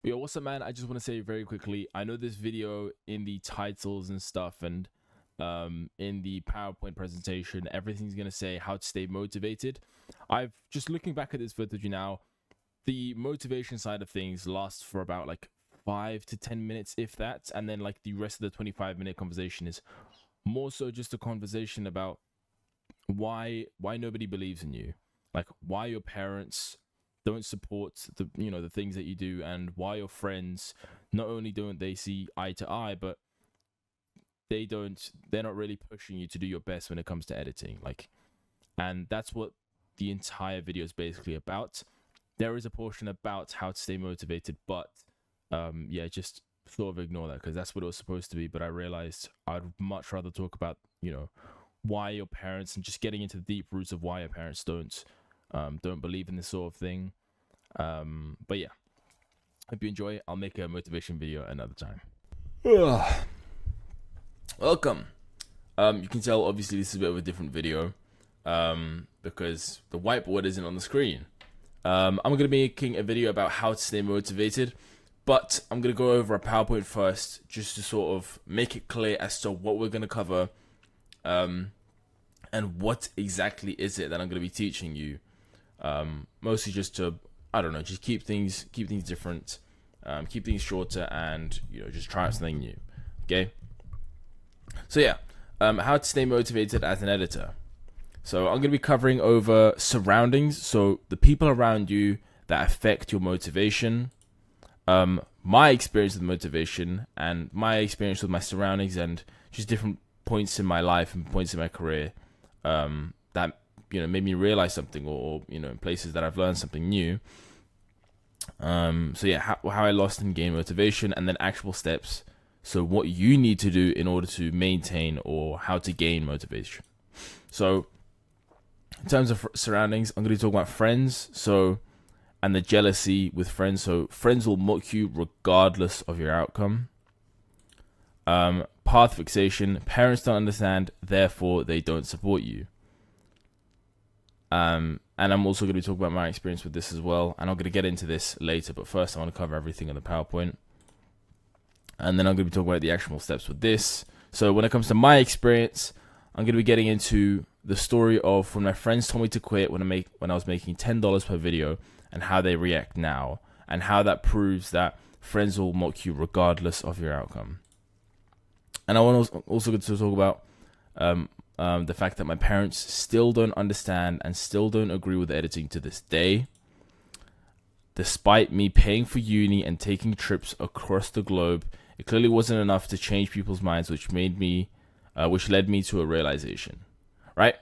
Yo, what's up, man? I just want to say very quickly, I know this video in the titles and stuff and in the PowerPoint presentation, everything's going to say how to stay motivated. I've just looking back at this footage now, the motivation side of things lasts for about like 5 to 10 minutes, if that. And then like the rest of the 25-minute conversation is more so just a conversation about why nobody believes in you, like why your parents don't support the things that you do, and why your friends not only don't they see eye to eye, but they're not really pushing you to do your best when it comes to editing. And that's what the entire video is basically about. There is a portion about how to stay motivated, but yeah, just sort of ignore that because that's what it was supposed to be. But I realized I'd much rather talk about why your parents, and just getting into the deep roots of why your parents don't believe in this sort of thing. But yeah, hope you enjoy. I'll make a motivation video another time. Welcome. You can tell obviously this is a bit of a different video because the whiteboard isn't on the screen. I'm going to be making a video about how to stay motivated, but I'm going to go over a PowerPoint first just to sort of make it clear as to what we're going to cover and what exactly is it that I'm going to be teaching you. Mostly just to, I don't know, just keep things different, keep things shorter, and just try out something new. Okay. So yeah, how to stay motivated as an editor. So I'm going to be covering over surroundings, so the people around you that affect your motivation, my experience with motivation, and my experience with my surroundings, and just different points in my life and points in my career that made me realize something, or in places that I've learned something new. So yeah, how I lost and gained motivation, and then actual steps. So what you need to do in order to maintain, or how to gain motivation. So in terms of surroundings, I'm going to talk about friends. And the jealousy with friends. So friends will mock you regardless of your outcome. Path fixation. Parents don't understand, therefore they don't support you. And I'm also going to be talking about my experience with this as well. And I'm going to get into this later, but first I want to cover everything in the PowerPoint. And then I'm going to be talking about the actionable steps with this. So when it comes to my experience, I'm going to be getting into the story of when my friends told me to quit when I was making $10 per video, and how they react now, and how that proves that friends will mock you regardless of your outcome. And I want also to talk about the fact that my parents still don't understand and still don't agree with editing to this day, despite me paying for uni and taking trips across the globe. It clearly wasn't enough to change people's minds, which led me to a realization, right?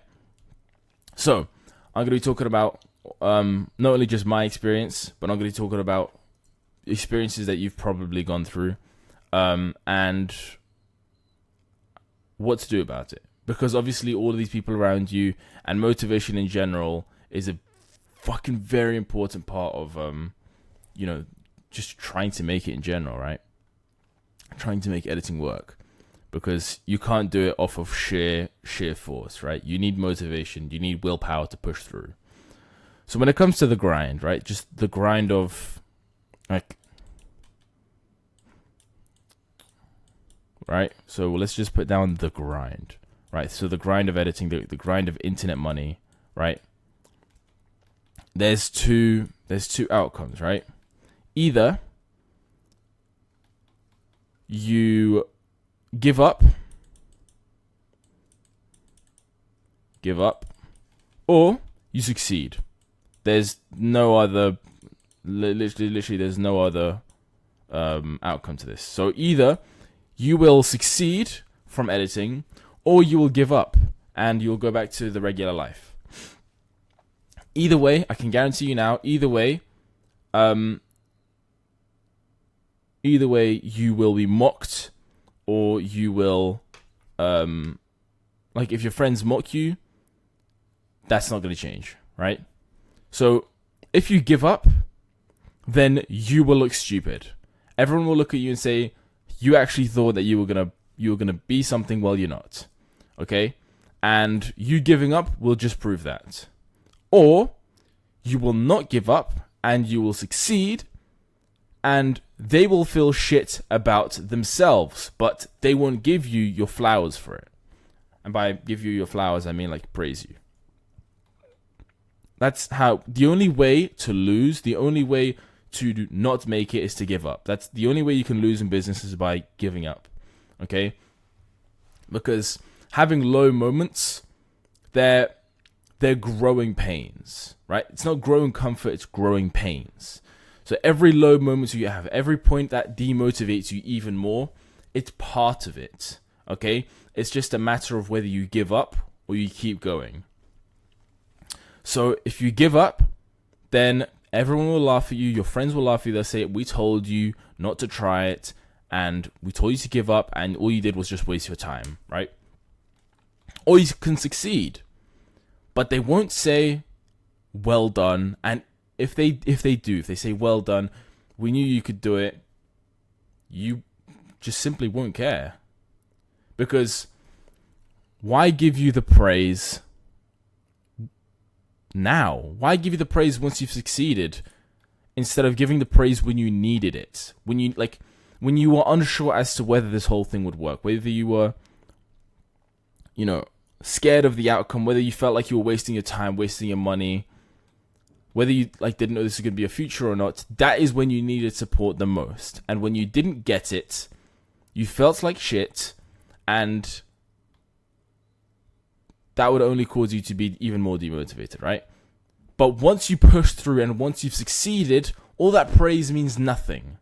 So I'm going to be talking about not only just my experience, but I'm going to be talking about experiences that you've probably gone through, and what to do about it. Because obviously all of these people around you, and motivation in general, is a fucking very important part of just trying to make it in general, right? Trying to make editing work, because you can't do it off of sheer force, right? You need motivation, you need willpower to push through. So when it comes to the grind, right, just the grind of right? So let's just put down the grind, right? So the grind of editing, the grind of internet money, right? There's two outcomes, right? Either you give up, or you succeed. There's no other, literally there's no other outcome to this. So either you will succeed from editing, or you will give up and you'll go back to the regular life. Either way, I can guarantee you now, either way you will be mocked, or you will if your friends mock you, that's not going to change, right? So if you give up, then you will look stupid. Everyone will look at you and say, you actually thought that you were gonna be something. Well, you're not. Okay? And you giving up will just prove that. Or you will not give up and you will succeed, and they will feel shit about themselves, but they won't give you your flowers for it. And by give you your flowers, I mean like praise you. That's how, the only way to lose, the only way to not make it is to give up. That's the only way you can lose in business, is by giving up. Okay? Because having low moments, they're growing pains, right? It's not growing comfort, it's growing pains. So every low moment you have, every point that demotivates you even more, it's part of it. Okay? It's just a matter of whether you give up or you keep going. So if you give up, then everyone will laugh at you. Your friends will laugh at you. They'll say, we told you not to try it, and we told you to give up, and all you did was just waste your time, right? Or you can succeed, but they won't say, well done. And if they say, well done, we knew you could do it, you just simply won't care. Because why give you the praise now? Why give you the praise once you've succeeded, instead of giving the praise when you needed it? When you were unsure as to whether this whole thing would work, whether you were, scared of the outcome, whether you felt like you were wasting your time, wasting your money, whether you didn't know this was going to be a future or not. That is when you needed support the most. And when you didn't get it, you felt like shit, and that would only cause you to be even more demotivated, right? But once you push through and once you've succeeded, all that praise means nothing.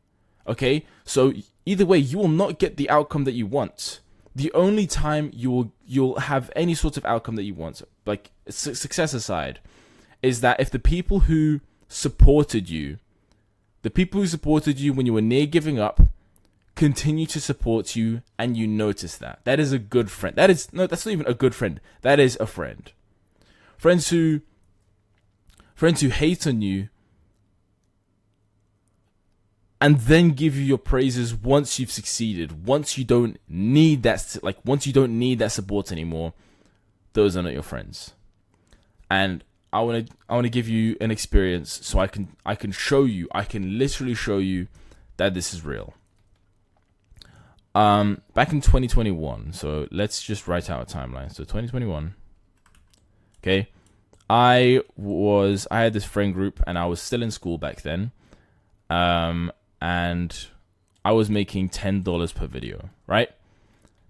Okay? So either way, you will not get the outcome that you want. The only time you'll have any sort of outcome that you want, like success aside, is that if the people who supported you when you were near giving up, continue to support you, and you notice that is a good friend. That's not even a good friend. That is a friend. Friends who hate on you and then give you your praises once you've succeeded, once you don't need that support anymore, those are not your friends. And I want to give you an experience so I can literally show you that this is real. Back in 2021, so let's just write out a timeline. So 2021, okay, I had this friend group, and I was still in school back then, and I was making $10 per video, right?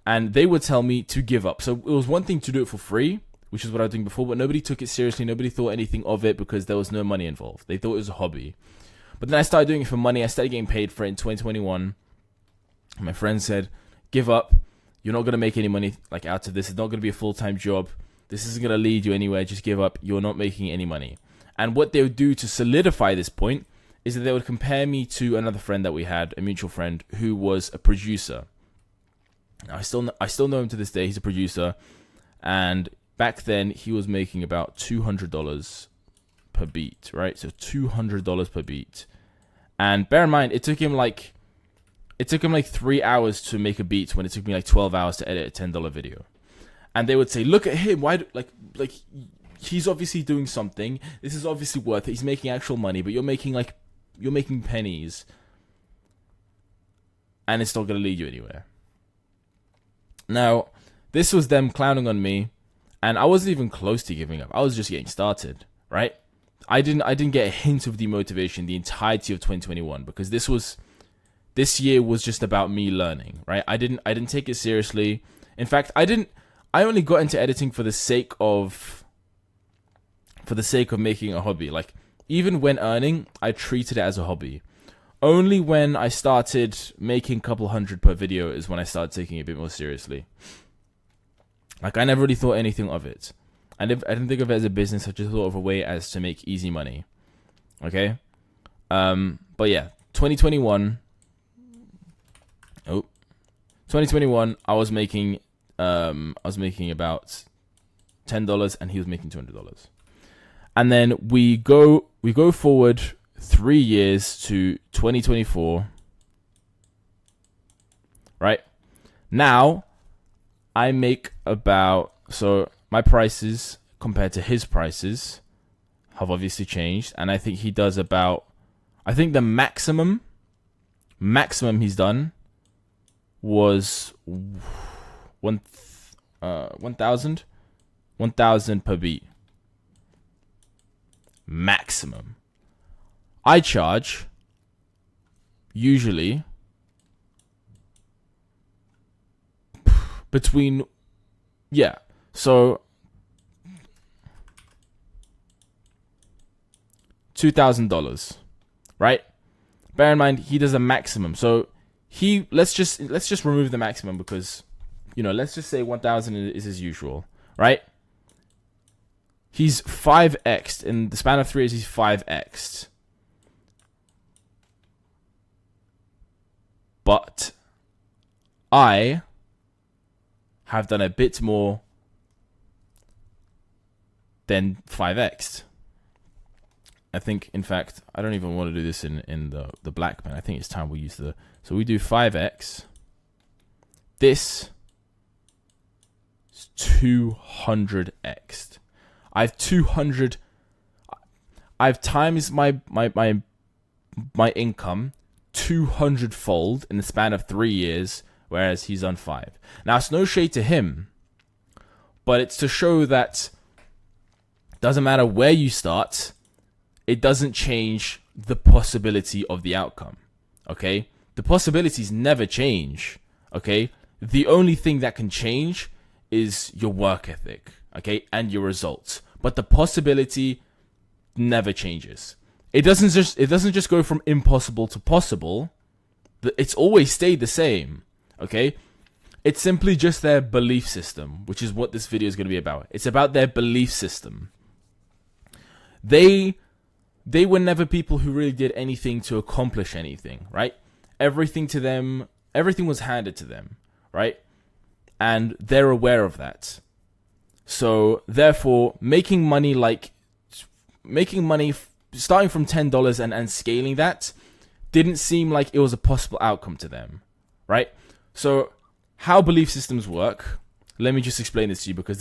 And they would tell me to give up. So it was one thing to do it for free, which is what I was doing before, but nobody took it seriously. Nobody thought anything of it because there was no money involved. They thought it was a hobby. But then I started doing it for money. I started getting paid for it in 2021. My friend said, give up. You're not going to make any money out of this. It's not going to be a full-time job. This isn't going to lead you anywhere. Just give up. You're not making any money. And what they would do to solidify this point is that they would compare me to another friend that we had, a mutual friend, who was a producer. I still know him to this day. He's a producer. And back then, he was making about $200 per beat, right? So $200 per beat. And bear in mind, it took him like 3 hours to make a beat when it took me 12 hours to edit a $10 video. And they would say, look at him. Why, he's obviously doing something. This is obviously worth it. He's making actual money, but you're making pennies. And it's not going to lead you anywhere. Now, this was them clowning on me, and I wasn't even close to giving up. I was just getting started, right? I didn't get a hint of demotivation the entirety of 2021, because this year was just about me learning, right? I didn't take it seriously. In fact, I only got into editing for the sake of making a hobby. Even when earning, I treated it as a hobby. Only when I started making a couple hundred per video is when I started taking it a bit more seriously. I never really thought anything of it. I didn't think of it as a business. I just thought of a way as to make easy money. Okay? But yeah, 2021, I was making about $10 and he was making $200. And then we go forward 3 years to 2024. Right? Now I make my prices compared to his prices have obviously changed, and I think he does the maximum maximum he's done was 1,000 per beat. Maximum. I charge usually between, yeah, so $2,000, right? Bear in mind he does a maximum, so let's just remove the maximum because, you know, let's just say 1,000 is his usual, right? He's 5x'd in the span of 3 years. He's 5x'd, but I have done a bit more than 5x'd. I think, in fact, I don't even want to do this in the black pen. I think it's time we use the, so we do 5x. This is 200x'd. I've times my income 200-fold in the span of 3 years, whereas he's on 5. Now, it's no shade to him, but it's to show that doesn't matter where you start, it doesn't change the possibility of the outcome, okay? The possibilities never change, okay? The only thing that can change is your work ethic, okay, and your results. But the possibility never changes. It doesn't just go from impossible to possible. It's always stayed the same, okay? It's simply just their belief system, which is what this video is going to be about. It's about their belief system. They were never people who really did anything to accomplish anything, right? Everything to them, everything was handed to them, right? And they're aware of that. So therefore, making money starting from $10 and scaling that didn't seem like it was a possible outcome to them, right? So how belief systems work, let me just explain this to you, because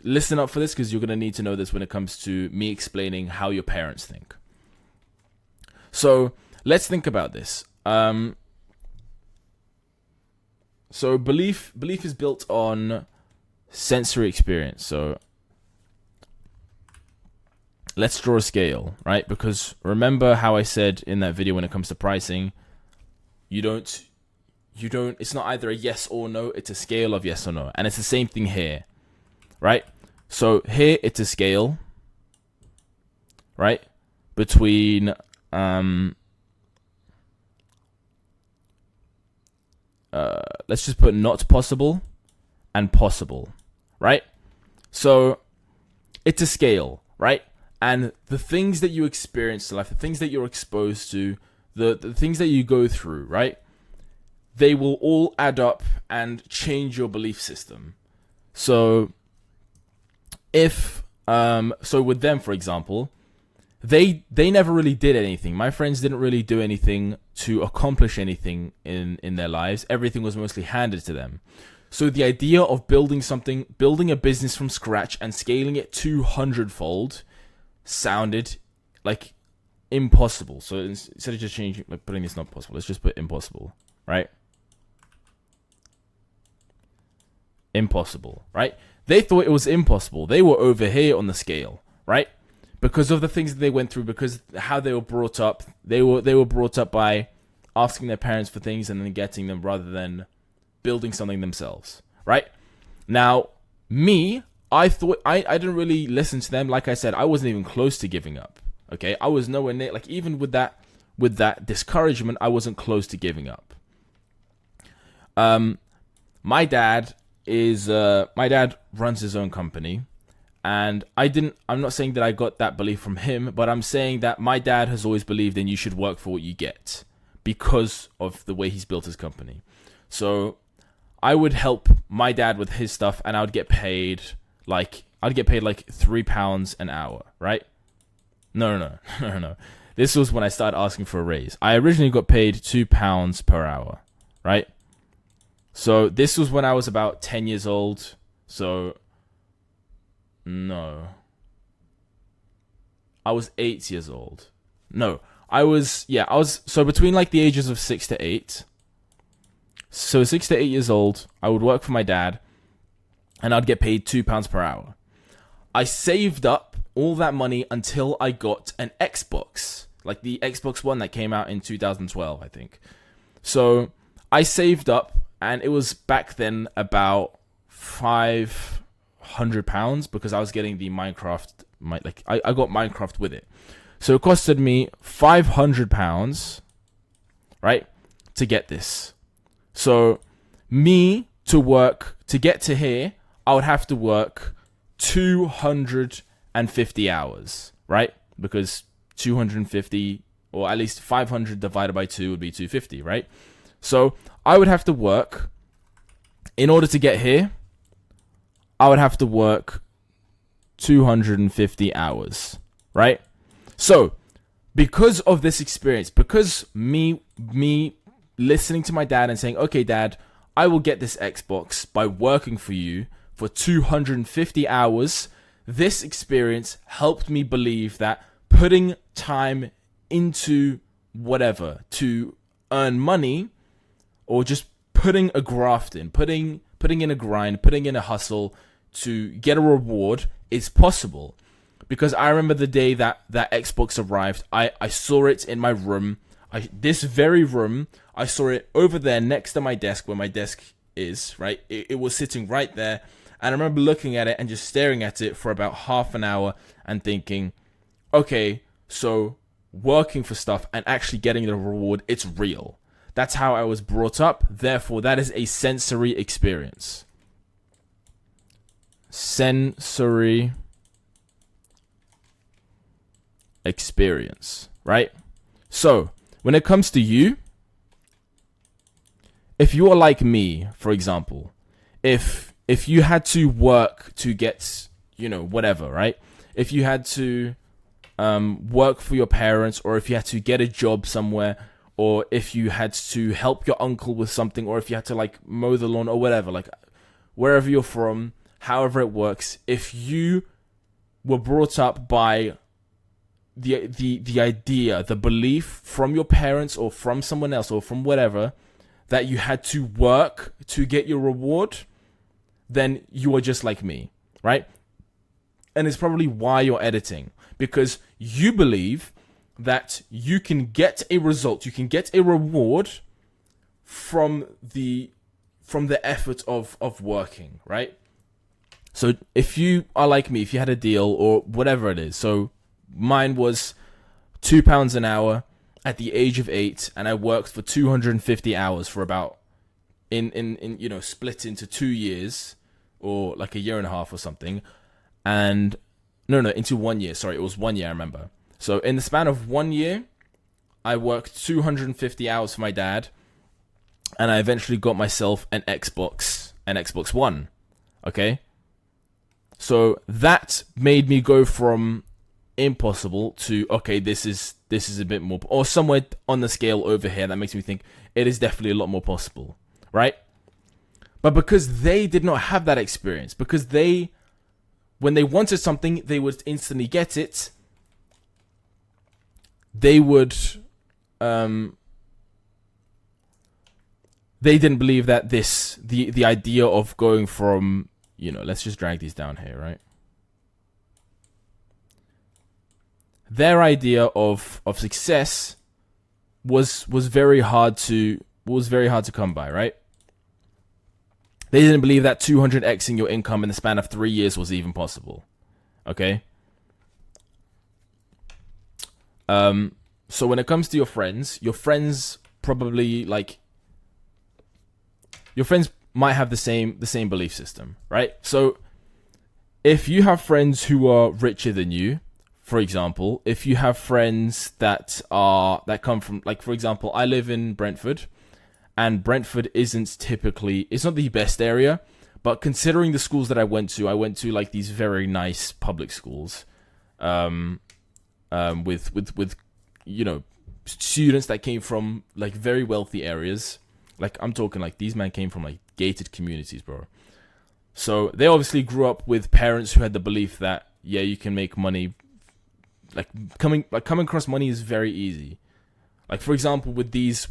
listen up for this, because you're going to need to know this when it comes to me explaining how your parents think. So let's think about this. So belief is built on sensory experience. So let's draw a scale, right? Because remember how I said in that video, when it comes to pricing, it's not either a yes or no, it's a scale of yes or no. And it's the same thing here, right? So here it's a scale, right? Between let's just put not possible and possible, right? So it's a scale, right? And the things that you experience in life, the things that you're exposed to, the things that you go through, right? They will all add up and change your belief system. So if so with them, for example, they never really did anything. My friends didn't really do anything to accomplish anything in their lives. Everything was mostly handed to them. So the idea of building a business from scratch and scaling it 200-fold sounded like impossible. So instead of just changing, like putting this not possible, let's just put impossible, right? Impossible, right? They thought it was impossible. They were over here on the scale, right? Because of the things that they went through, because how they were brought up. They were brought up by asking their parents for things and then getting them, rather than building something themselves, right? Now, me, I thought I didn't really listen to them. Like I said, I wasn't even close to giving up. Okay, I was nowhere near. Like, even with that discouragement, I wasn't close to giving up. My dad runs his own company. And I'm not saying that I got that belief from him, but I'm saying that my dad has always believed in you should work for what you get because of the way he's built his company. So I would help my dad with his stuff, and I'd get paid like £3 an hour, right? No. This was when I started asking for a raise. I originally got paid £2 per hour, right? So this was when I was about 10 years old. So no, I was 8 years old. No, I was so between like the ages of 6 to 8. So 6 to 8 years old, I would work for my dad, and I'd get paid £2 per hour. I saved up all that money until I got an Xbox, like the Xbox One that came out in 2012, I think. So I saved up, and it was back then about £500 because I was getting the Minecraft. I got Minecraft with it, so it costed me £500, right, to get this. So me to work to get to here, I would have to work 250 hours, right? Because 250, or at least 500 divided by 2 would be 250, right? So I would have to work, in order to get here, I would have to work 250 hours, right? So because of this experience, because me listening to my dad and saying, okay, Dad, I will get this Xbox by working for you for 250 hours, this experience helped me believe that putting time into whatever to earn money, or just putting a graft in, putting in a grind, putting in a hustle to get a reward is possible. Because I remember the day that Xbox arrived, I saw it in my room. This very room, I saw it over there next to my desk, where my desk is, right? It was sitting right there. And I remember looking at it and just staring at it for about half an hour and thinking, okay, so working for stuff and actually getting the reward, it's real. That's how I was brought up. Therefore, that is a sensory experience. Sensory experience, right? So when it comes to you, if you are like me, for example, if you had to work to get, whatever, right? If you had to work for your parents, or if you had to get a job somewhere, or if you had to help your uncle with something, or if you had to like mow the lawn or whatever, like wherever you're from, however it works, if you were brought up by the idea, the belief from your parents or from someone else or from whatever, that you had to work to get your reward, then you are just like me, right? And it's probably why you're editing, because you believe that you can get a result, you can get a reward from the effort of working, right? So if you are like me, if you had a deal or whatever it is, so mine was £2 an hour at the age of 8, and I worked for 250 hours for about split into 2 years, or like a year and a half or something, and into 1 year. Sorry, it was 1 year, I remember. So in the span of 1 year, I worked 250 hours for my dad, and I eventually got myself an Xbox One. Okay, so that made me go from impossible to, okay, this is a bit more, or somewhere on the scale over here that makes me think it is definitely a lot more possible, right? But because they did not have that experience, because when they wanted something, they would instantly get it. They didn't believe that the idea of going from, let's just drag these down here, right? Their idea of success was very hard to come by, right? They didn't believe that 200xing your income in the span of 3 years was even possible. Okay? So when it comes to your friends probably your friends might have the same belief system, right? So if you have friends who are richer than you, for example, if you have friends that come from, like, for example, I live in Brentford, and Brentford isn't typically, it's not the best area, but considering the schools that I went to like these very nice public schools, with students that came from like very wealthy areas. Like, I'm talking like these men came from like gated communities, bro. So they obviously grew up with parents who had the belief that, yeah, you can make money coming across money is very easy. Like, for example, with these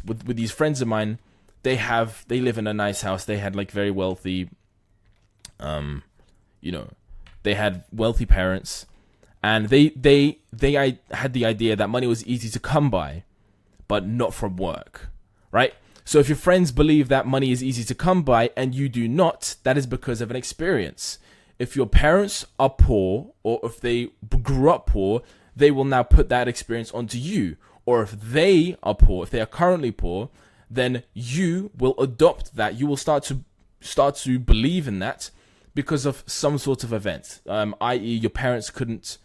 friends of mine, they live in a nice house. They had like very wealthy, they had wealthy parents, and they had the idea that money was easy to come by, but not from work, right? So if your friends believe that money is easy to come by and you do not, that is because of an experience. If your parents are poor, or if they grew up poor, they will now put that experience onto you. Or if they are poor, if they are currently poor, then you will adopt that. You will start to believe in that because of some sort of event, i.e., your parents couldn't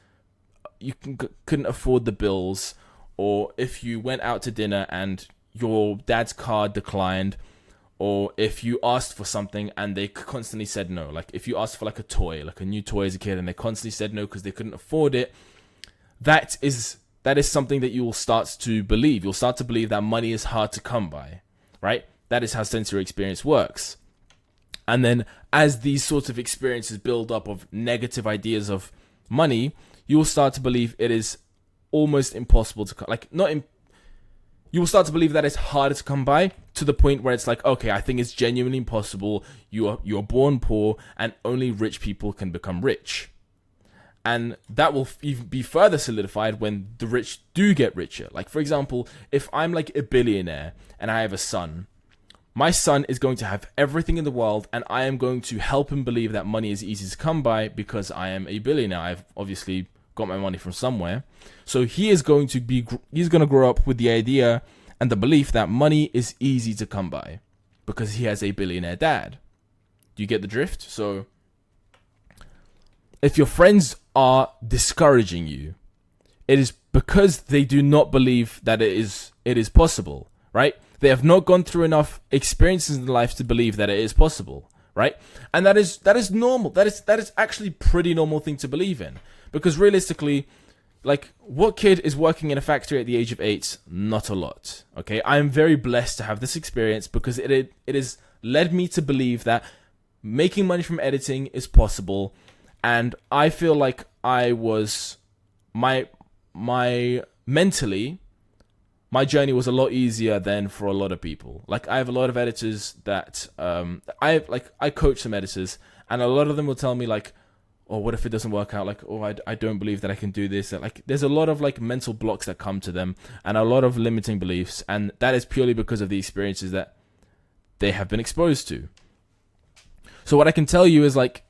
afford the bills, or if you went out to dinner and your dad's card declined, or if you asked for something and they constantly said no. Like if you asked for like a toy, like a new toy as a kid, and they constantly said no because they couldn't afford it, that is something that you will start to believe. You'll start to believe that money is hard to come by, right? That is how sensory experience works. And then as these sorts of experiences build up of negative ideas of money, you will start to believe it is almost impossible to, you will start to believe that it's harder to come by, to the point where it's like, okay, I think it's genuinely impossible. You're born poor and only rich people can become rich. And that will even be further solidified when the rich do get richer. Like, for example, if I'm like a billionaire and I have a son, my son is going to have everything in the world, and I am going to help him believe that money is easy to come by because I am a billionaire. I've obviously got my money from somewhere. So he's going to grow up with the idea and the belief that money is easy to come by because he has a billionaire dad. Do you get the drift? So if your friends are discouraging you, it is because they do not believe that it is possible, right? They have not gone through enough experiences in life to believe that it is possible, right? And that is normal. That is actually pretty normal thing to believe in, because realistically, like, what kid is working in a factory at the age of 8? Not a lot. Okay, I am very blessed to have this experience because it has led me to believe that making money from editing is possible. And I feel like I was mentally, my journey was a lot easier than for a lot of people. Like, I have a lot of editors that I coach some editors, and a lot of them will tell me like, oh, what if it doesn't work out? Like, oh, I don't believe that I can do this. Like, there's a lot of like mental blocks that come to them, and a lot of limiting beliefs, and that is purely because of the experiences that they have been exposed to. So what I can tell you is, like,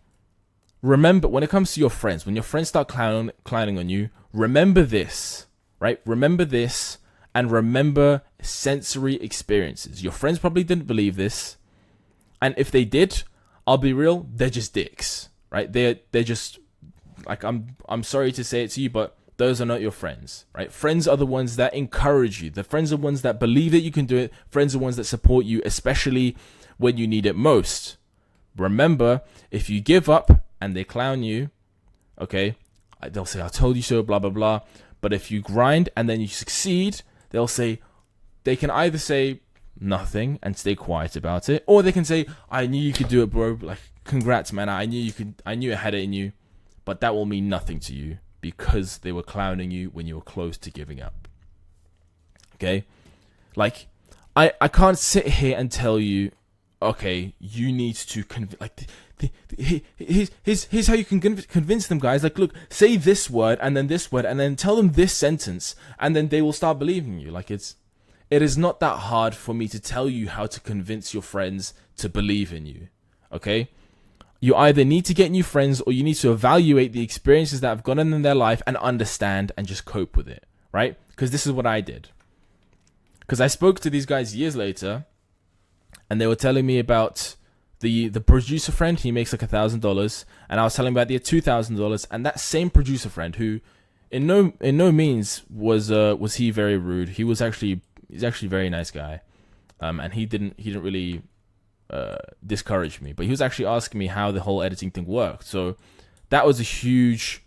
remember, when it comes to your friends, when your friends start clowning on you, remember this, right? Remember this, and remember sensory experiences. Your friends probably didn't believe this, and if they did, I'll be real, they're just dicks, right? They're just, like, I'm sorry to say it to you, but those are not your friends, right? Friends are the ones that encourage you. The friends are the ones that believe that you can do it. Friends are the ones that support you, especially when you need it most. Remember, if you give up and they clown you, okay, they'll say, I told you so, blah, blah, blah. But if you grind and then you succeed, they can either say nothing and stay quiet about it, or they can say, I knew you could do it, bro. Like, congrats, man. I knew you had it in you. But that will mean nothing to you because they were clowning you when you were close to giving up. Okay? Like, I can't sit here and tell you, okay, you need to here's how you can convince them, guys. Like, look, say this word and then tell them this sentence, and then they will start believing you. Like, it is not that hard for me to tell you how to convince your friends to believe in you. Okay? You either need to get new friends, or you need to evaluate the experiences that have gone on in their life and understand and just cope with it, right? Because this is what I did. Because I spoke to these guys years later, and they were telling me about the producer friend. He makes like $1,000, and I was telling about the $2,000, and that same producer friend, who in no means was he very rude. He's actually a very nice guy, and he didn't really discourage me, but he was actually asking me how the whole editing thing worked. So that was a huge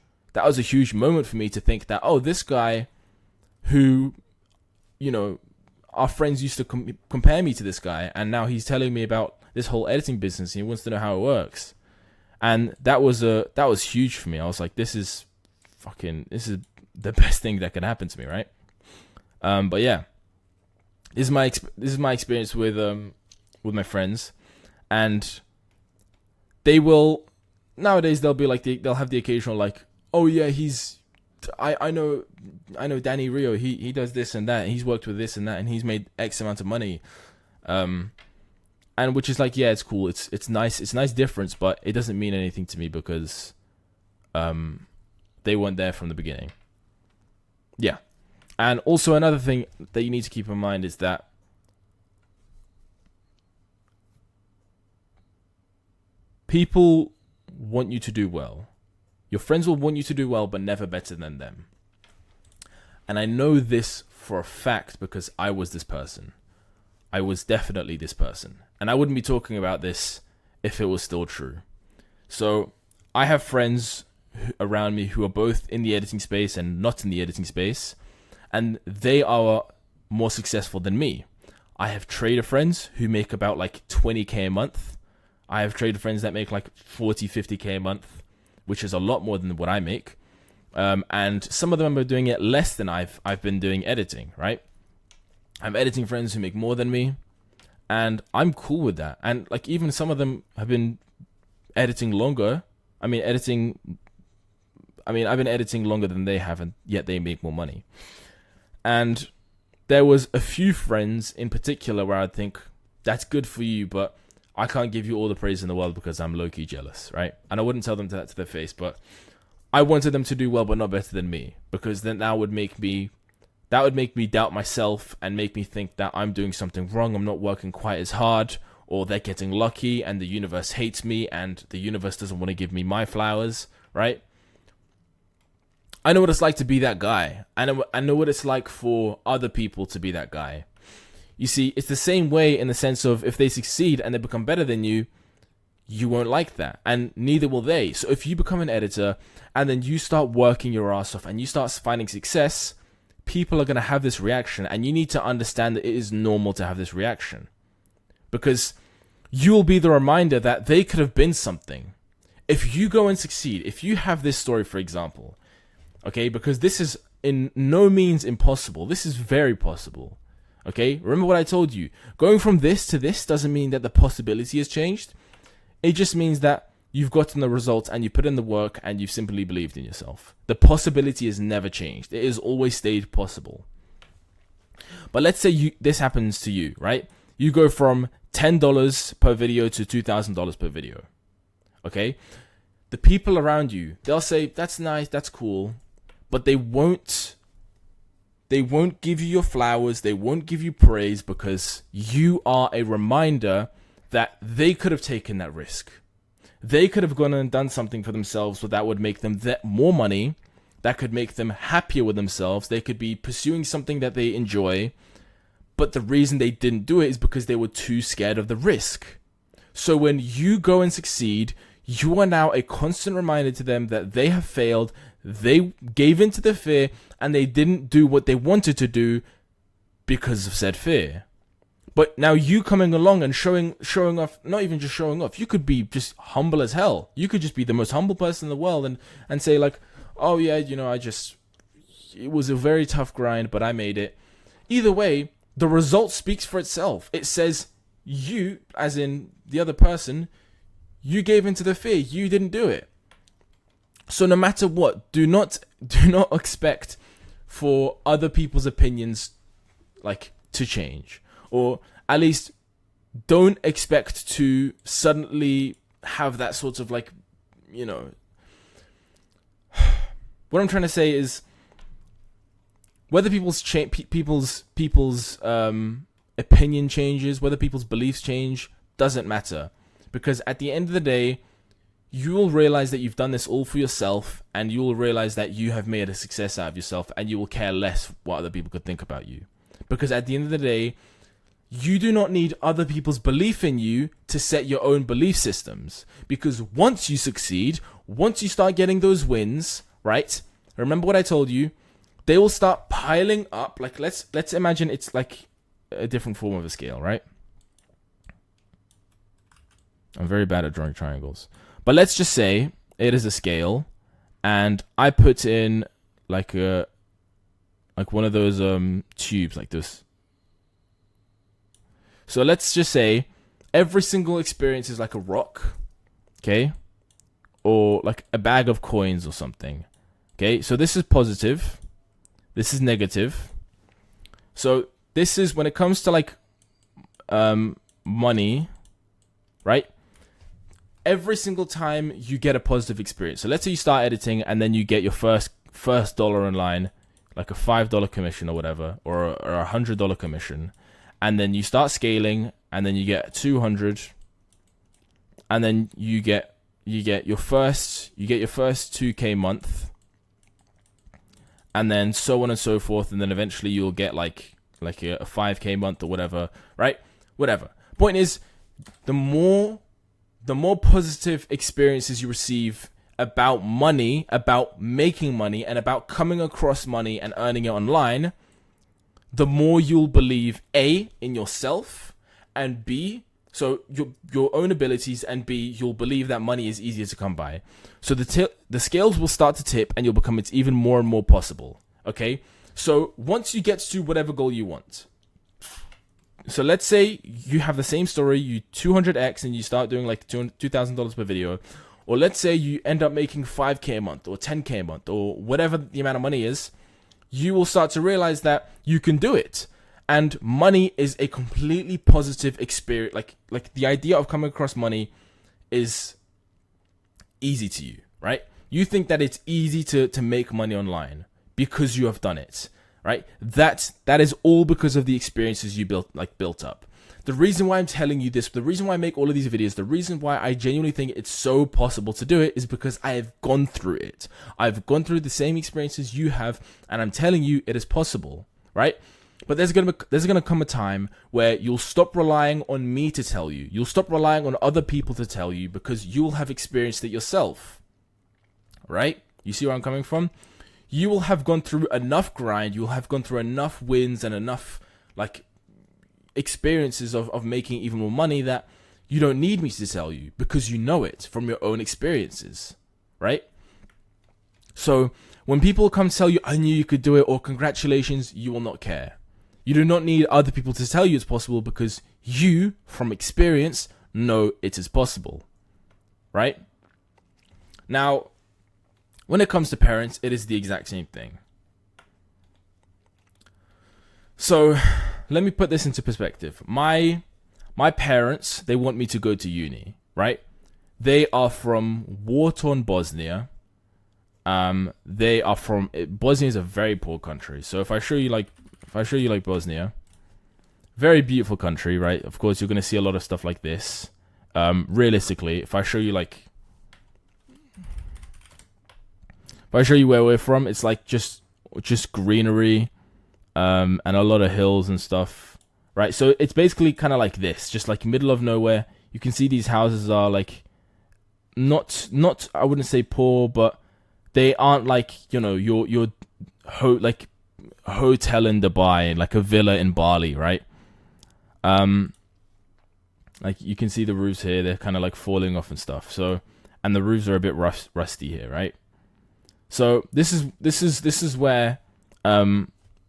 moment for me to think that, oh, this guy who, you know, our friends used to compare me to this guy, and now he's telling me about this whole editing business, and he wants to know how it works. And that was huge for me. I was like, this is the best thing that can happen to me, right? But yeah, this is my experience with my friends, and they will nowadays they'll be like they'll have the occasional like, oh yeah, I know dannyrio, he does this and that, and he's worked with this and that, and he's made X amount of money, and which is like, yeah, it's cool, it's nice, it's a nice difference, but it doesn't mean anything to me because they weren't there from the beginning. Yeah. And also another thing that you need to keep in mind is that people want you to do well. Your friends will want you to do well, but never better than them. And I know this for a fact because I was this person. I was definitely this person. And I wouldn't be talking about this if it was still true. So I have friends around me who are both in the editing space and not in the editing space, and they are more successful than me. I have trader friends who make about like 20k a month. I have trader friends that make like 40, 50k a month, which is a lot more than what I make. And some of them are doing it less than I've been doing editing, right? I'm editing friends who make more than me, and I'm cool with that. And like even some of them have been editing longer. I've been editing longer than they have, and yet they make more money. And there was a few friends in particular where I'd think, that's good for you, but I can't give you all the praise in the world because I'm low-key jealous, right? And I wouldn't tell them that to their face, but I wanted them to do well, but not better than me, because then that would make me doubt myself and make me think that I'm doing something wrong, I'm not working quite as hard, or they're getting lucky and the universe hates me and the universe doesn't want to give me my flowers, right? I know what it's like to be that guy. I know what it's like for other people to be that guy. You see, it's the same way in the sense of if they succeed and they become better than you, you won't like that, and neither will they. So if you become an editor and then you start working your ass off and you start finding success, people are going to have this reaction, and you need to understand that it is normal to have this reaction, because you'll be the reminder that they could have been something. If you go and succeed, if you have this story, for example, okay, because this is in no means impossible, this is very possible, okay? Remember what I told you, going from this to this doesn't mean that the possibility has changed. It just means that you've gotten the results and you put in the work and you've simply believed in yourself. The possibility has never changed. It has always stayed possible. But let's say this happens to you, right? You go from $10 per video to $2,000 per video. Okay? The people around you, they'll say, that's nice, that's cool, but they won't give you your flowers, they won't give you praise, because you are a reminder that they could have taken that risk. They could have gone and done something for themselves that would make them more money, that could make them happier with themselves. They could be pursuing something that they enjoy, but the reason they didn't do it is because they were too scared of the risk. So when you go and succeed, you are now a constant reminder to them that they have failed, they gave in to the fear, and they didn't do what they wanted to do because of said fear. But now you coming along and showing off, not even just showing off, you could be just humble as hell. You could just be the most humble person in the world and say like, oh yeah, it was a very tough grind, but I made it. Either way, the result speaks for itself. It says you, as in the other person, you gave into the fear, you didn't do it. So no matter what, do not expect for other people's opinions like to change. Or at least don't expect to suddenly have that sort of like, what I'm trying to say is whether people's opinion changes, whether people's beliefs change, doesn't matter. Because at the end of the day, you will realize that you've done this all for yourself, and you will realize that you have made a success out of yourself, and you will care less what other people could think about you. Because at the end of the day, you do not need other people's belief in you to set your own belief systems. Because once you succeed, once you start getting those wins, right? Remember what I told you, they will start piling up. Like let's imagine it's like a different form of a scale, right? I'm very bad at drawing triangles. But let's just say it is a scale, and I put in like one of those tubes like this. So let's just say every single experience is like a rock, okay? Or like a bag of coins or something. Okay? So this is positive. This is negative. So this is when it comes to like money, right? Every single time you get a positive experience. So let's say you start editing and then you get your first dollar in line, like a $5 commission or whatever, or a $100 commission, and then you start scaling, and then you get 200, and then you get your first 2K month, and then so on and so forth, and then eventually you'll get like a 5K month or whatever, right? Whatever. Point is, the more positive experiences you receive about money, about making money, and about coming across money and earning it online, the more you'll believe A, in yourself, and B, so your own abilities, and B, you'll believe that money is easier to come by. So the scales will start to tip, and you'll become it's even more and more possible. Okay? So once you get to whatever goal you want. So let's say you have the same story, you 200x, and you start doing like $2,000 per video. Or let's say you end up making 5K a month, or 10K a month, or whatever the amount of money is. You will start to realize that you can do it. And money is a completely positive experience. Like the idea of coming across money is easy to you, right? You think that it's easy to make money online because you have done it, right? That is all because of the experiences you built up. The reason why I'm telling you this, the reason why I make all of these videos, the reason why I genuinely think it's so possible to do it is because I have gone through it. I've gone through the same experiences you have, and I'm telling you it is possible, right? But there's gonna come a time where you'll stop relying on me to tell you. You'll stop relying on other people to tell you because you'll have experienced it yourself, right? You see where I'm coming from? You will have gone through enough grind. You'll have gone through enough wins and enough like experiences of making even more money that you don't need me to tell you because you know it from your own experiences, right? So when people come tell you, I knew you could do it, or congratulations, you will not care. You do not need other people to tell you it's possible because you, from experience, know it is possible, right? Now, when it comes to parents, it is the exact same thing. So let me put this into perspective. My parents, they want me to go to uni, right? They are from war-torn Bosnia. They are from Bosnia is a very poor country. So if I show you like Bosnia, very beautiful country, right? Of course, you're gonna see a lot of stuff like this. Realistically, if I show you where we're from, it's like just greenery. And a lot of hills and stuff, right? So it's basically kind of like this, just like middle of nowhere. You can see these houses are like not I wouldn't say poor, but they aren't like, you know, your like hotel in Dubai, like a villa in Bali, right? Like you can see the roofs here, they're kind of like falling off and stuff. So, and the roofs are a bit rusty here, right? So this is where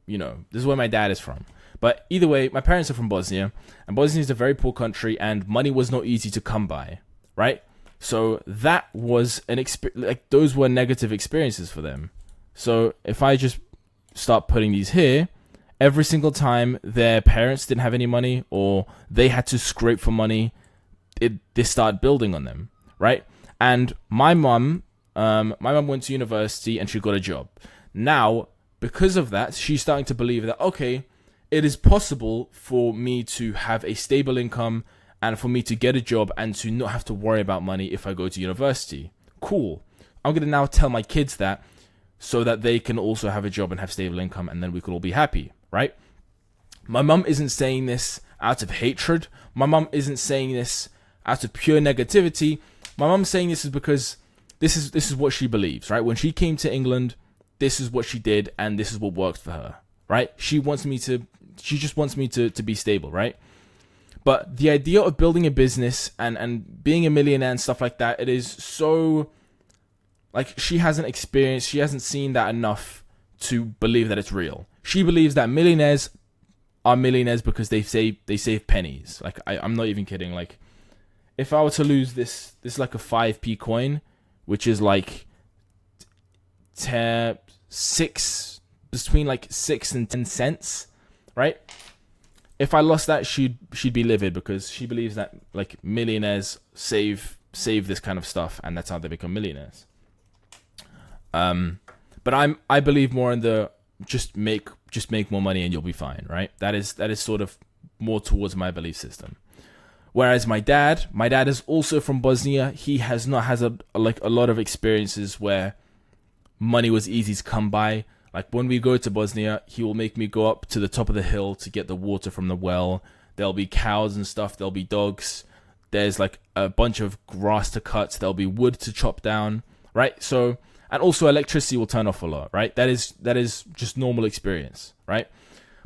you know, this is where my dad is from. But either way, my parents are from Bosnia, and Bosnia is a very poor country, and money was not easy to come by, right? So that was like those were negative experiences for them. So if I just start putting these here, every single time their parents didn't have any money or they had to scrape for money, they started building on them, right? And my mum went to university and she got a job. Now, because of that, she's starting to believe that, okay, it is possible for me to have a stable income and for me to get a job and to not have to worry about money if I go to university. Cool. I'm going to now tell my kids that so that they can also have a job and have stable income, and then we could all be happy, right? My mum isn't saying this out of hatred. My mum isn't saying this out of pure negativity. My mum's saying this is because this is what she believes, right? When she came to England, this is what she did, and this is what worked for her, right? She just wants me to be stable, right? But the idea of building a business and being a millionaire and stuff like that, it is so, like, she hasn't experienced, she hasn't seen that enough to believe that it's real. She believes that millionaires are millionaires because they save pennies. Like I'm not even kidding. Like if I were to lose this is like a 5p coin, which is like between like 6 and 10 cents, right? If I lost that, she'd be livid because she believes that like millionaires save this kind of stuff, and that's how they become millionaires. But I believe more in the just make more money and you'll be fine, right? That is sort of more towards my belief system. Whereas my dad is also from Bosnia. He has a lot of experiences where money was easy to come by. Like when we go to Bosnia, he will make me go up to the top of the hill to get the water from the well. There'll be cows and stuff. There'll be dogs. There's like a bunch of grass to cut. There'll be wood to chop down, right? So, and also electricity will turn off a lot, right? That is just normal experience, right?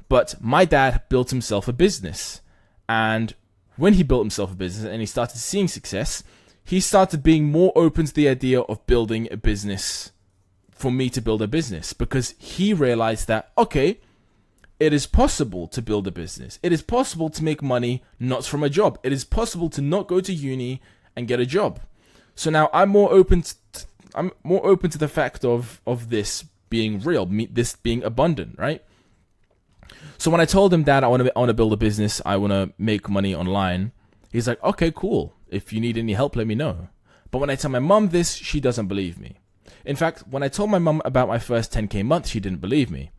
But my dad built himself a business. And when he built himself a business and he started seeing success, he started being more open to the idea of building a business, for me to build a business, because he realized that, okay, it is possible to build a business. It is possible to make money not from a job. It is possible to not go to uni and get a job. So now I'm more open to the fact of this being real, this being abundant, right? So when I told him, Dad, I want to build a business, I want to make money online, he's like, okay, cool. If you need any help, let me know. But when I tell my mum this, she doesn't believe me. In fact, when I told my mum about my first 10k month, she didn't believe me.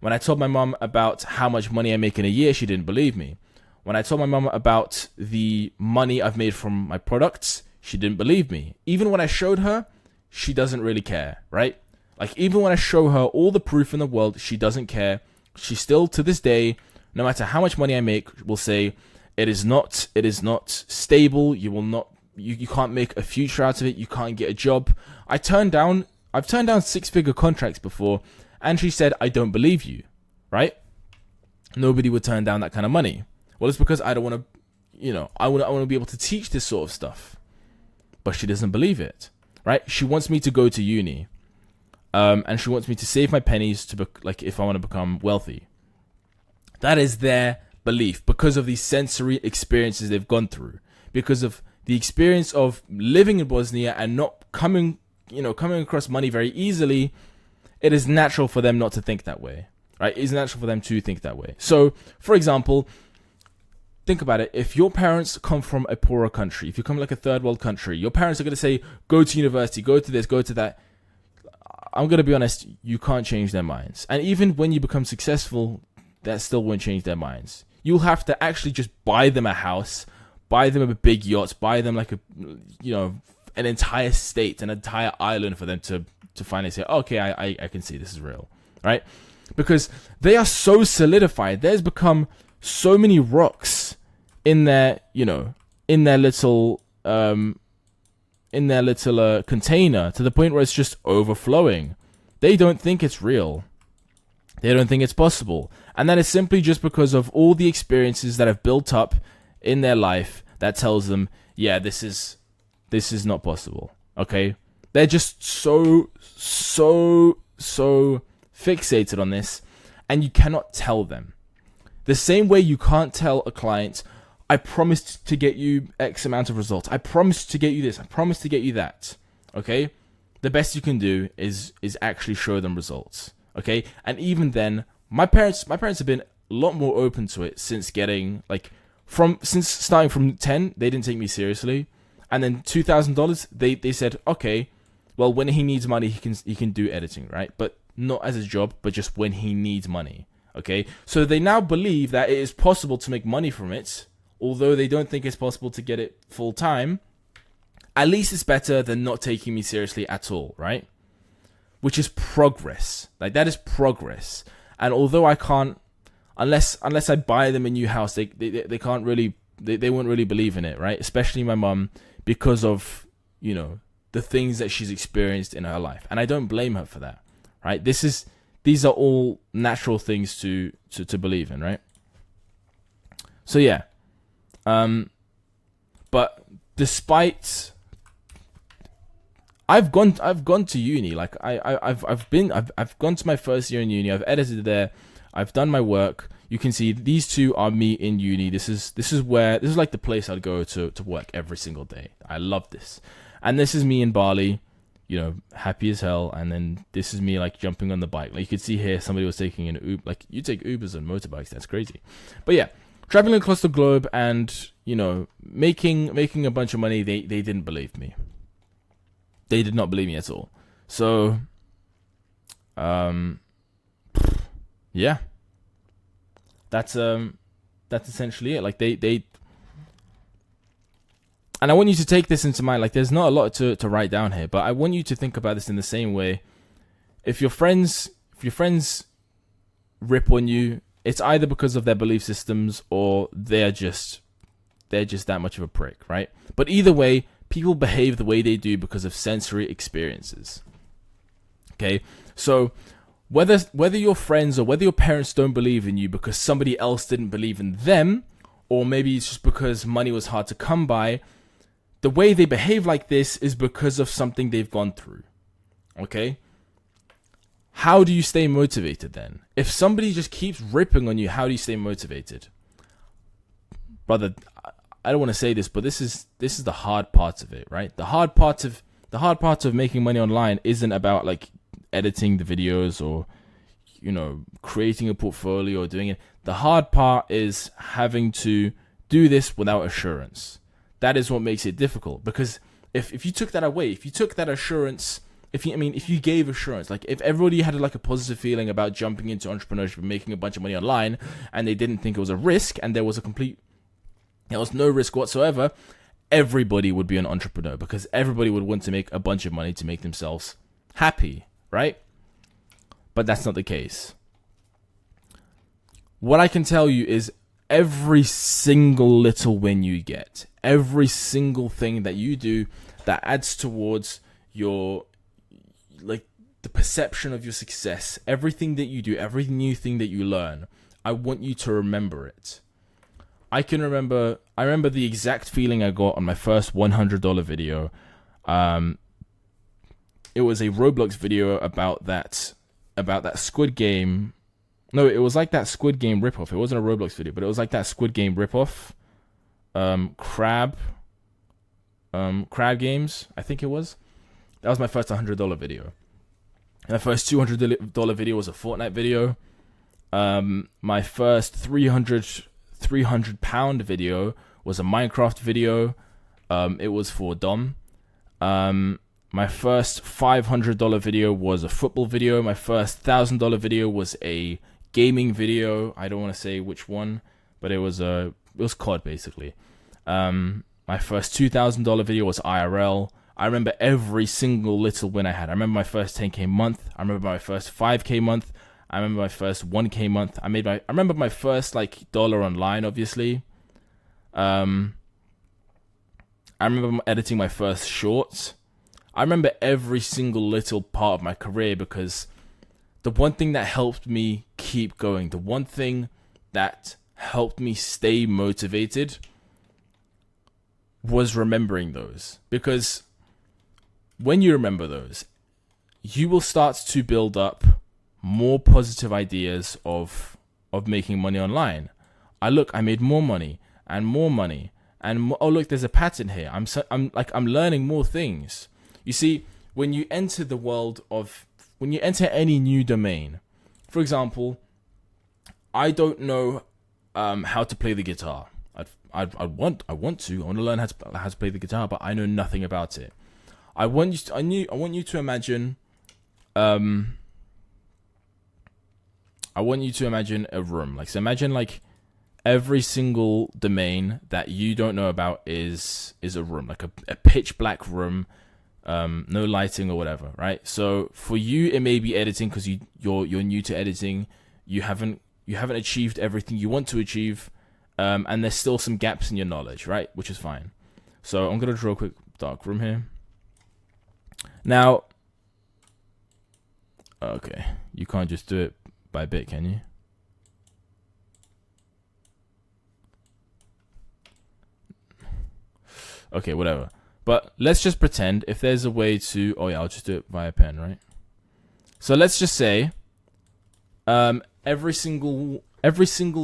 When I told my mum about how much money I make in a year, she didn't believe me. When I told my mum about the money I've made from my products, she didn't believe me. Even when I showed her, she doesn't really care, right? Like even when I show her all the proof in the world, she doesn't care. She still, to this day, no matter how much money I make, will say, it is not stable. You can't make a future out of it. You can't get a job. I've turned down 6-figure contracts before, and she said, I don't believe you, right? Nobody would turn down that kind of money. Well, it's because I don't want to, I want to be able to teach this sort of stuff. But she doesn't believe it, right? She wants me to go to uni, and she wants me to save my pennies if I want to become wealthy. That is their belief because of these sensory experiences they've gone through, because of the experience of living in Bosnia and not coming across money very easily. It is natural for them not to think that way, right? It is natural for them to think that way. So, for example, think about it. If your parents come from a poorer country, if you come like a third world country, your parents are going to say, go to university, go to this, go to that. I'm going to be honest, you can't change their minds. And even when you become successful, that still won't change their minds. You'll have to actually just buy them a house, buy them a big yacht, buy them like an entire state, an entire island for them to finally say, okay, I can see this is real, right? Because they are so solidified. There's become so many rocks in their little container to the point where it's just overflowing. They don't think it's real. They don't think it's possible. And that is simply just because of all the experiences that have built up in their life that tells them, yeah, this is not possible. Okay? They're just so fixated on this, and you cannot tell them. The same way you can't tell a client, I promised to get you X amount of results. I promised to get you this. I promised to get you that. Okay? The best you can do is actually show them results. Okay? And even then, my parents have been a lot more open to it since starting from 10, they didn't take me seriously. And then $2,000, they said, okay, well, when he needs money, he can do editing, right? But not as a job, but just when he needs money. Okay? So they now believe that it is possible to make money from it, although they don't think it's possible to get it full time. At least it's better than not taking me seriously at all, right? Which is progress. Like, that is progress. And although I can't, unless I buy them a new house, they can't really, they won't really believe in it, right? Especially my mum, because of, the things that she's experienced in her life. And I don't blame her for that, right? These are all natural things to believe in, right? So yeah. But despite, I've gone to uni. Like I've gone to my first year in uni. I've edited there. I've done my work. You can see these two are me in uni. This is like the place I'd go to work every single day. I love this. And this is me in Bali, you know, happy as hell. And then this is me like jumping on the bike. Like you could see here, somebody was taking an Uber. Like you take Ubers and motorbikes. That's crazy. But yeah, traveling across the globe and, you know, making a bunch of money. They didn't believe me. They did not believe me at all. So, yeah, that's essentially it. Like they, and I want you to take this into mind. Like, there's not a lot to write down here, but I want you to think about this in the same way. If your friends rip on you, it's either because of their belief systems or they're just that much of a prick, right? But either way, people behave the way they do because of sensory experiences. Okay, so whether your friends or whether your parents don't believe in you because somebody else didn't believe in them, or maybe it's just because money was hard to come by, the way they behave like this is because of something they've gone through. Okay? How do you stay motivated then? If somebody just keeps ripping on you, how do you stay motivated? Brother, I don't want to say this, but this is the hard part of it, right? The hard part of making money online isn't about like editing the videos or, you know, creating a portfolio or doing it. The hard part is having to do this without assurance. That is what makes it difficult, because if you took that away, if you took that assurance, if you gave assurance, like if everybody had like a positive feeling about jumping into entrepreneurship and making a bunch of money online, and they didn't think it was a risk, and there was no risk whatsoever, everybody would be an entrepreneur, because everybody would want to make a bunch of money to make themselves happy, right? But that's not the case. What I can tell you is every single little win you get, every single thing that you do that adds towards your, like, the perception of your success, everything that you do, every new thing that you learn, I want you to remember it. I remember the exact feeling I got on my first $100 video. It was a Roblox video about that Squid Game. No, it was like that Squid Game ripoff. It wasn't a Roblox video, but it was like that Squid Game ripoff. Crab games, I think it was. That was my first $100 video. And the first $200 video was a Fortnite video. My first 300 pound video was a Minecraft video. It was for Dom. My first $500 video was a football video. My first $1,000 video was a gaming video. I don't want to say which one, but it was COD basically. My first $2,000 video was IRL. I remember every single little win I had. I remember my first 10K month. I remember my first 5K month. I remember my first 1K month. I remember my first like dollar online, obviously. I remember editing my first shorts. I remember every single little part of my career, because the one thing that helped me keep going, the one thing that helped me stay motivated, was remembering those. Because when you remember those, you will start to build up more positive ideas of making money online. I made more money and more money, and oh look, there's a pattern here. I'm learning more things. You see, when you enter any new domain, for example, I don't know how to play the guitar. I want to learn how to play the guitar, but I know nothing about it. I want you to imagine a room. Like, so imagine like every single domain that you don't know about is a room, like a pitch black room, no lighting or whatever, right? So for you, it may be editing, because you're new to editing. You haven't achieved everything you want to achieve, and there's still some gaps in your knowledge, right? Which is fine. So I'm gonna draw a quick dark room here. Now, okay, you can't just do it by bit, can you? Okay, whatever. But let's just pretend if there's a way to, oh yeah, I'll just do it via pen, right? So let's just say, every single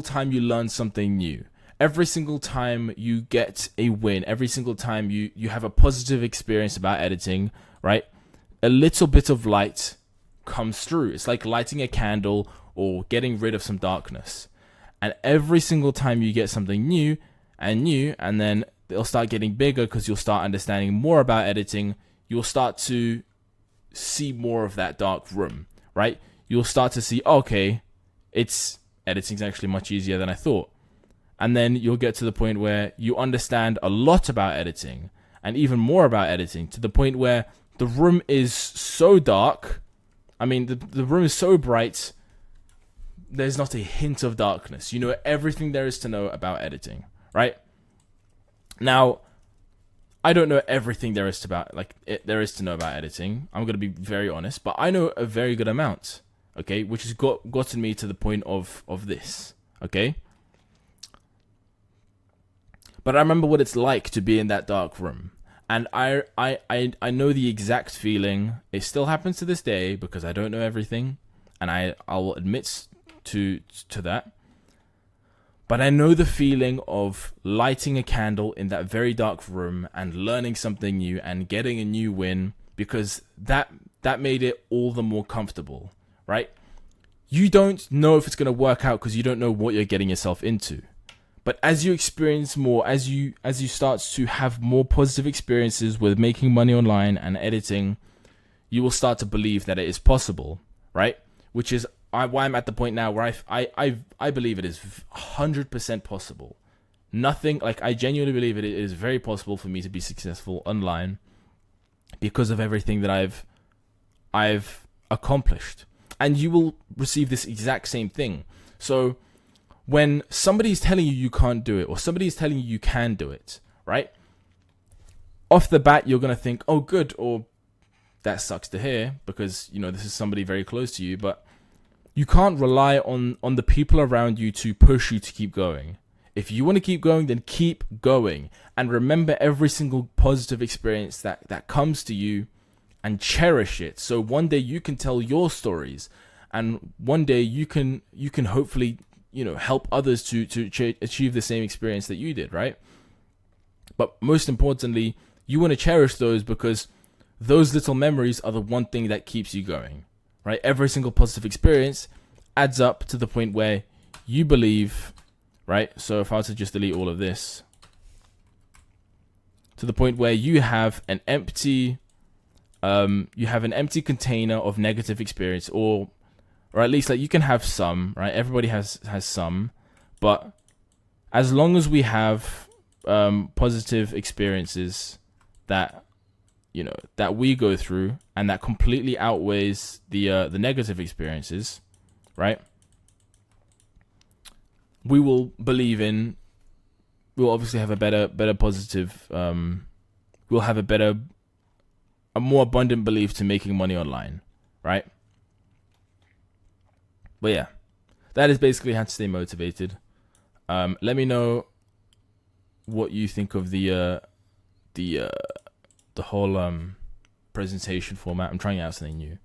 time you learn something new, every single time you get a win, every single time you have a positive experience about editing, right? A little bit of light comes through. It's like lighting a candle or getting rid of some darkness. And every single time you get something new, and then it'll start getting bigger because you'll start understanding more about editing, you'll start to see more of that dark room, right? You'll start to see, okay, editing's actually much easier than I thought. And then you'll get to the point where you understand a lot about editing and even more about editing, to the point where the room is so dark. I mean, the room is so bright, there's not a hint of darkness. You know everything there is to know about editing, right? Now, I don't know everything there is to know about editing. I'm going to be very honest, but I know a very good amount, okay? Which has gotten me to the point of this, okay? But I remember what it's like to be in that dark room. And I know the exact feeling. It still happens to this day because I don't know everything, and I'll admit to that. But I know the feeling of lighting a candle in that very dark room and learning something new and getting a new win, because that made it all the more comfortable, right? You don't know if it's going to work out because you don't know what you're getting yourself into. But as you experience more, as you start to have more positive experiences with making money online and editing, you will start to believe that it is possible, right? Which is why I'm at the point now where I believe it is 100% possible. I genuinely believe it is very possible for me to be successful online because of everything that I've accomplished. And you will receive this exact same thing. So when somebody's telling you can't do it, or somebody's telling you can do it, right? Off the bat, you're going to think, oh, good, or that sucks to hear, because, you know, this is somebody very close to you, but you can't rely on the people around you to push you to keep going. If you want to keep going, then keep going. And remember every single positive experience that comes to you and cherish it. So one day you can tell your stories, and one day you can hopefully, you know, help others to achieve the same experience that you did, right? But most importantly, you want to cherish those, because those little memories are the one thing that keeps you going, right? Every single positive experience adds up to the point where you believe, right? So if I was to just delete all of this, to the point where you have an empty container of negative experience, or at least, like, you can have some, right? Everybody has some, but as long as we have positive experiences that, you know, that we go through, and that completely outweighs the negative experiences, right? We'll obviously have a better positive, we'll have a more abundant belief to making money online, right? But yeah, that is basically how to stay motivated. Let me know what you think of the whole presentation format. I'm trying out something new,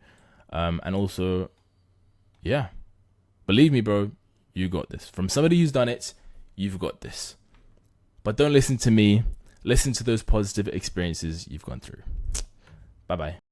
and also, yeah, believe me, bro, you got this. From somebody who's done it, you've got this. But don't listen to me. Listen to those positive experiences you've gone through. Bye bye.